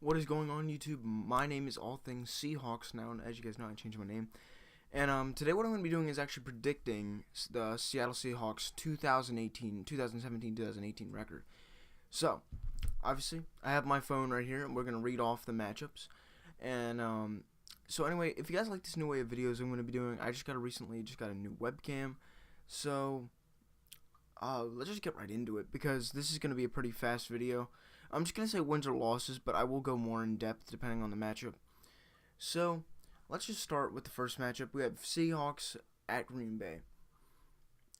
What is going on, YouTube? My name is All Things Seahawks now, and as you guys know, I changed my name. And today what I'm going to be doing is actually predicting the Seattle Seahawks 2017-2018 record. So, obviously, I have my phone right here, and we're going to read off the matchups. And, so anyway, if you guys like this new way of videos I'm going to be doing, I just got a new webcam. So, let's just get right into it, because this is going to be a pretty fast video. I'm just going to say wins or losses, but I will go more in depth depending on the matchup. So, let's just start with the first matchup. We have Seahawks at Green Bay.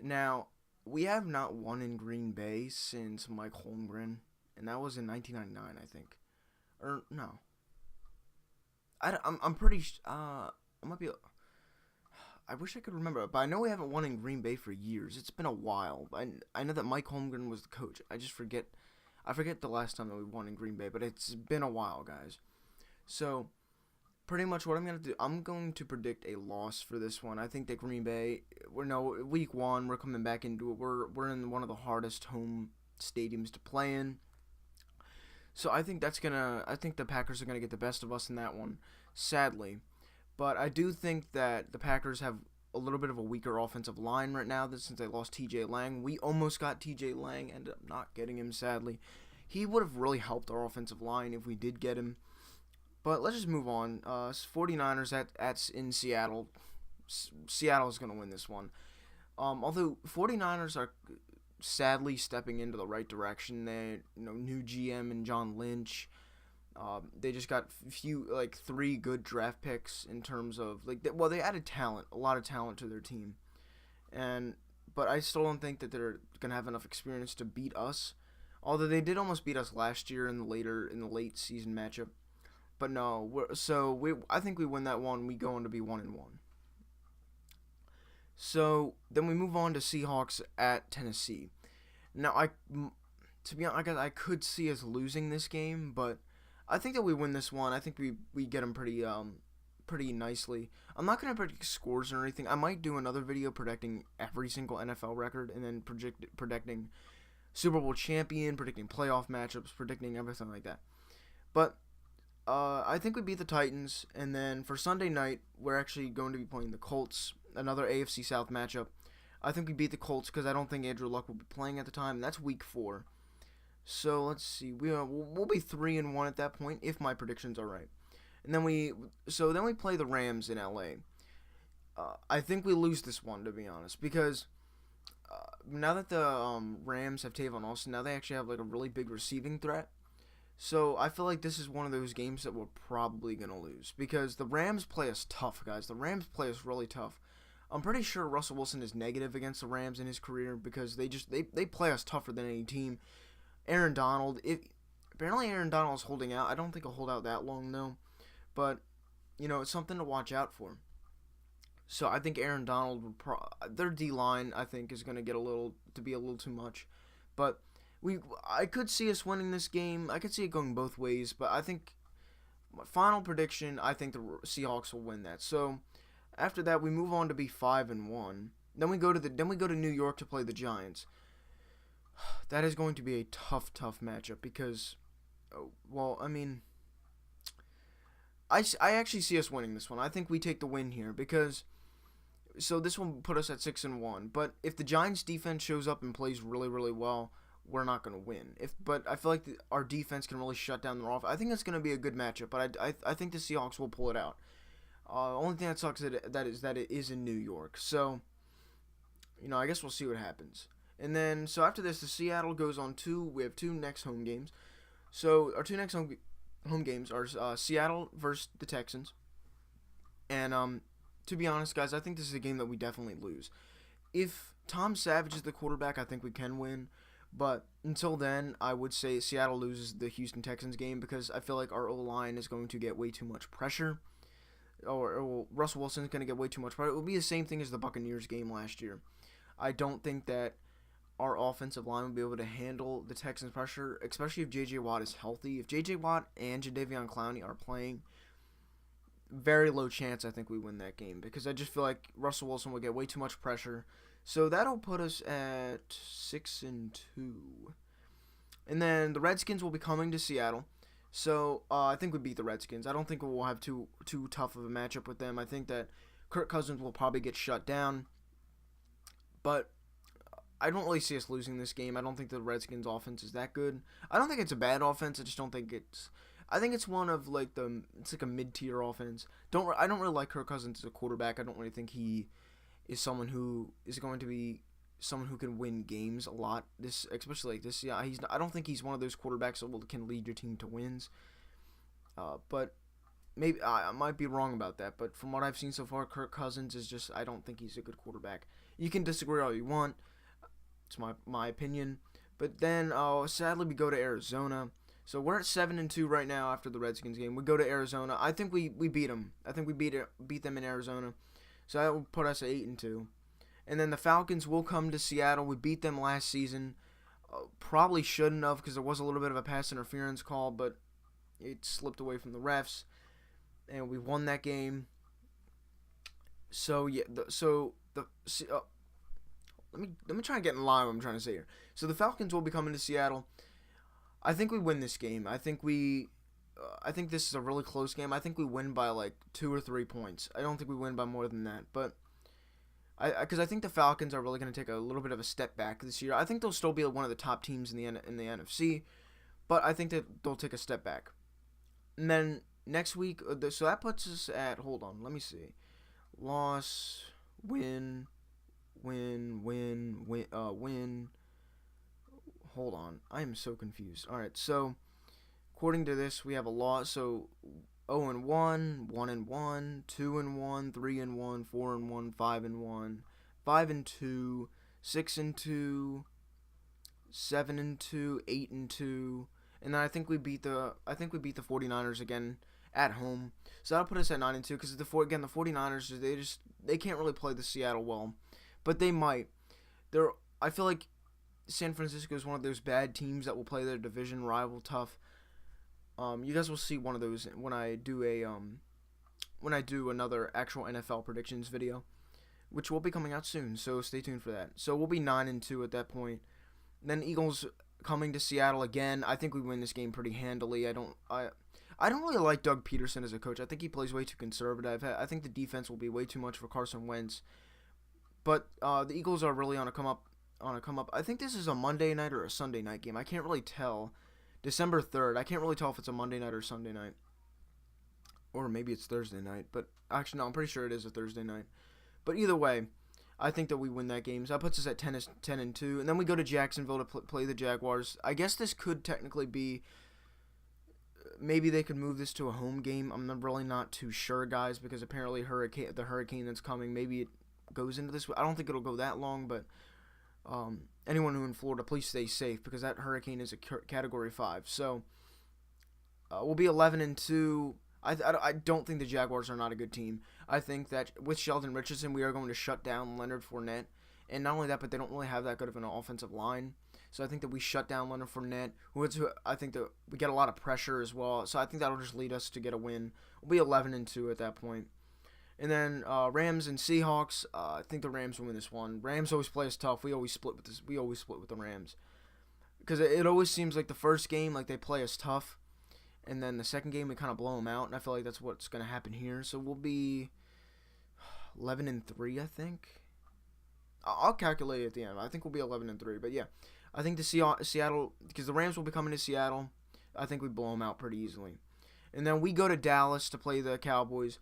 Now, we have not won in Green Bay since Mike Holmgren, and that was in 1999, I think. Or, no. I'm pretty, I might be, I wish I could remember, but I know we haven't won in Green Bay for years. It's been a while. I know that Mike Holmgren was the coach. I forget the last time that we won in Green Bay, but it's been a while, guys. So, pretty much what I'm going to do, I'm going to predict a loss for this one. I think that Green Bay, week one, we're coming back into it. We're in one of the hardest home stadiums to play in. So I think the Packers are going to get the best of us in that one, sadly. But I do think that the Packers have a little bit of a weaker offensive line right now since they lost T.J. Lang. We almost got T.J. Lang, ended up not getting him, sadly. He would have really helped our offensive line if we did get him. But let's just move on. 49ers in Seattle. Seattle is going to win this one. Although 49ers are sadly stepping into the right direction. They, new GM and John Lynch. They just got three good draft picks in terms of they added talent, a lot of talent to their team, but I still don't think that they're gonna have enough experience to beat us. Although they did almost beat us last year in the late season matchup, but no, I think we win that one. We go on to be 1-1. So then we move on to Seahawks at Tennessee. Now to be honest, I could see us losing this game, but I think that we win this one. I think we get them pretty nicely. I'm not going to predict scores or anything. I might do another video predicting every single NFL record and then predicting Super Bowl champion, predicting playoff matchups, predicting everything like that. But I think we beat the Titans, and then for Sunday night, we're actually going to be playing the Colts, another AFC South matchup. I think we beat the Colts because I don't think Andrew Luck will be playing at the time. That's week 4. So let's see. We'll be 3-1 at that point if my predictions are right. And then we play the Rams in LA. I think we lose this one, to be honest, because now that the Rams have Tavon Austin, now they actually have a really big receiving threat. So I feel like this is one of those games that we're probably gonna lose because the Rams play us tough, guys. The Rams play us really tough. I'm pretty sure Russell Wilson is negative against the Rams in his career because they play us tougher than any team. Aaron Donald, apparently Aaron Donald is holding out. I don't think he'll hold out that long though, but it's something to watch out for. So I think Aaron Donald their D line I think is going to get a little too much, but I could see us winning this game. I could see it going both ways, but I think my final prediction, I think the Seahawks will win that. So after that we move on to be 5-1. Then we go to New York to play the Giants. That is going to be a tough matchup because, I actually see us winning this one. I think we take the win here because, this will put us at 6-1. But if the Giants defense shows up and plays really, really well, we're not going to win. But I feel like our defense can really shut down their offense. I think it's going to be a good matchup, but I think the Seahawks will pull it out. Only thing that sucks is that it is in New York. So, I guess we'll see what happens. And then, so after this, the Seattle goes on we have 2 next home games. So, our 2 next home games are Seattle versus the Texans. And, to be honest, guys, I think this is a game that we definitely lose. If Tom Savage is the quarterback, I think we can win. But until then, I would say Seattle loses the Houston Texans game because I feel like our O-line is going to get way too much pressure. Or Russell Wilson is going to get way too much pressure. It will be the same thing as the Buccaneers game last year. I don't think that our offensive line will be able to handle the Texans' pressure, especially if J.J. Watt is healthy. If J.J. Watt and Jadeveon Clowney are playing, very low chance I think we win that game because I just feel like Russell Wilson will get way too much pressure. So that'll put us at 6-2. And then the Redskins will be coming to Seattle. So I think we beat the Redskins. I don't think we'll have too tough of a matchup with them. I think that Kirk Cousins will probably get shut down, but I don't really see us losing this game. I don't think the Redskins offense is that good. I don't think it's a bad offense. I just don't think it's. I think it's one of like it's like a mid-tier offense. I don't really like Kirk Cousins as a quarterback. I don't really think he is someone who is going to be someone who can win games a lot. This, especially like this, yeah, I don't think he's one of those quarterbacks that can lead your team to wins. But maybe I might be wrong about that. But from what I've seen so far, Kirk Cousins is just, I don't think he's a good quarterback. You can disagree all you want. It's my opinion. But then sadly we go to Arizona. So we're at 7-2 right now after the Redskins game. We go to Arizona. I think we beat them. I think we beat them in Arizona. So that will put us at 8-2. And then the Falcons will come to Seattle. We beat them last season. Probably shouldn't have, because there was a little bit of a pass interference call, but it slipped away from the refs, and we won that game. So yeah, let me try and get in line what I'm trying to say here. So the Falcons will be coming to Seattle. I think we win this game. I think this is a really close game. I think we win by like 2 or 3 points. I don't think we win by more than that, but because I think the Falcons are really going to take a little bit of a step back this year. I think they'll still be one of the top teams in the NFC, but I think that they'll take a step back. And then next week, so that puts us at, hold on, let me see, loss, win. Hold on, I am so confused. All right, so according to this, we have a loss. So 0-1, 1-1, 2-1, 3-1, 4-1, 5-1, 5-2, 6-2, 7-2, 8-2, and then I think we beat the 49ers again at home. So that'll put us at 9-2 because the 49ers they can't really play the Seattle well, but they might. I feel like San Francisco is one of those bad teams that will play their division rival tough. You guys will see one of those when I do another actual NFL predictions video, which will be coming out soon. So stay tuned for that. So we'll be 9-2 at that point. Then Eagles coming to Seattle again. I think we win this game pretty handily. I don't really like Doug Peterson as a coach. I think he plays way too conservative. I think the defense will be way too much for Carson Wentz. But the Eagles are really on a come up. I think this is a Monday night or a Sunday night game. I can't really tell. December 3rd. I can't really tell if it's a Monday night or Sunday night. Or maybe it's Thursday night. But actually, no, I'm pretty sure it is a Thursday night. But either way, I think that we win that game. So that puts us at 10-2. And then we go to Jacksonville to play the Jaguars. I guess this could technically be... Maybe they could move this to a home game. I'm really not too sure, guys, because apparently the hurricane that's coming, maybe it goes into this. I don't think it'll go that long, but... anyone who in Florida, please stay safe because that hurricane is a Category 5. So we'll be 11-2. I don't think the Jaguars are not a good team. I think that with Sheldon Richardson, we are going to shut down Leonard Fournette. And not only that, but they don't really have that good of an offensive line. So I think that we shut down Leonard Fournette. I think that we get a lot of pressure as well. So I think that'll just lead us to get a win. We'll be 11-2 at that point. And then Rams and Seahawks. I think the Rams will win this one. Rams always play us tough. We always split with the Rams because it always seems like the first game like they play us tough, and then the second game we kind of blow them out. And I feel like that's what's going to happen here. So we'll be 11-3, I think. I'll calculate it at the end. I think we'll be 11-3. But yeah, I think the Seattle, because the Rams will be coming to Seattle. I think we blow them out pretty easily. And then we go to Dallas to play the Cowboys.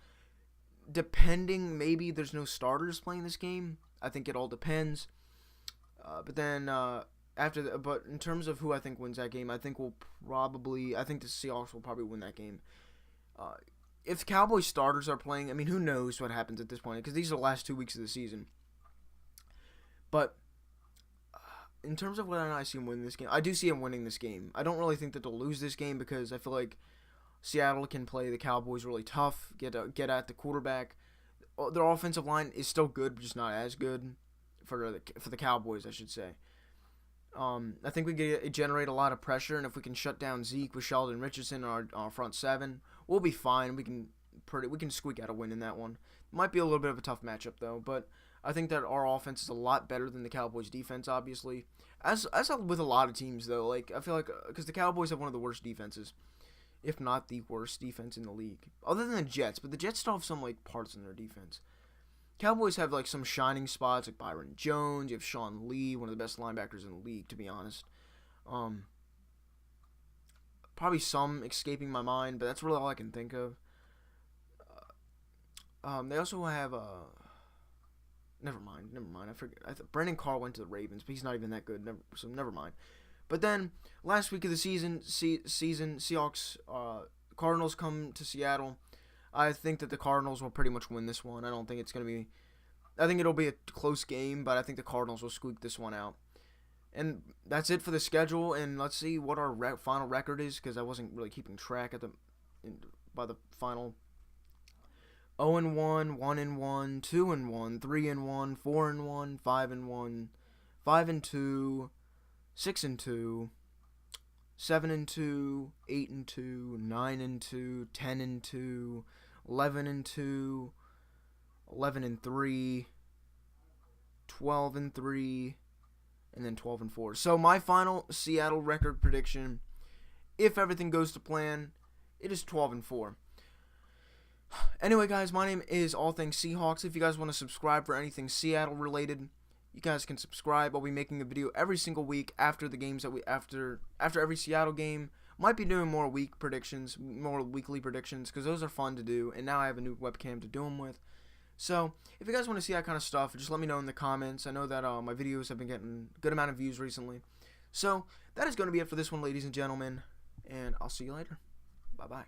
Depending, maybe there's no starters playing this game. I think it all depends. But then but in terms of who I think wins that game, I think the Seahawks will probably win that game. If the Cowboys starters are playing, I mean, who knows what happens at this point? Because these are the last 2 weeks of the season. But in terms of whether or not I see him win this game, I do see him winning this game. I don't really think that they'll lose this game because I feel like Seattle can play the Cowboys really tough, get at the quarterback. Their offensive line is still good, but just not as good for the Cowboys, I should say. I think we generate a lot of pressure, and if we can shut down Zeke with Sheldon Richardson on our front seven, we'll be fine. We can squeak out a win in that one. Might be a little bit of a tough matchup though, but I think that our offense is a lot better than the Cowboys' defense, obviously. As with a lot of teams though, like I feel like because the Cowboys have one of the worst defenses. if not the worst defense in the league, other than the Jets. But the Jets still have some like parts in their defense. Cowboys have like some shining spots like Byron Jones. You have Sean Lee, one of the best linebackers in the league, to be honest. Probably some escaping my mind, but that's really all I can think of. They also have never mind. I forget. Brandon Carr went to the Ravens, but he's not even that good. So never mind. But then last week of the season, Seahawks, Cardinals come to Seattle. I think that the Cardinals will pretty much win this one. I don't think it's gonna be. I think it'll be a close game, but I think the Cardinals will squeak this one out. And that's it for the schedule. And let's see what our final record is, because I wasn't really keeping track by the final. 0-1, 1-1, 2-1, 3-1, 4-1, 5-1, 5-2, 6-2, 7-2, 8-2, 9-2, 10-2, 11-2, 11-3, 12-3, and then 12-4. So my final Seattle record prediction, if everything goes to plan, it is 12-4. Anyway, guys, my name is All Things Seahawks. If you guys want to subscribe for anything Seattle related, you guys can subscribe. I'll be making a video every single week after the games that after every Seattle game. Might be doing more weekly predictions, because those are fun to do. And now I have a new webcam to do them with. So if you guys want to see that kind of stuff, just let me know in the comments. I know that my videos have been getting a good amount of views recently. So that is going to be it for this one, ladies and gentlemen. And I'll see you later. Bye bye.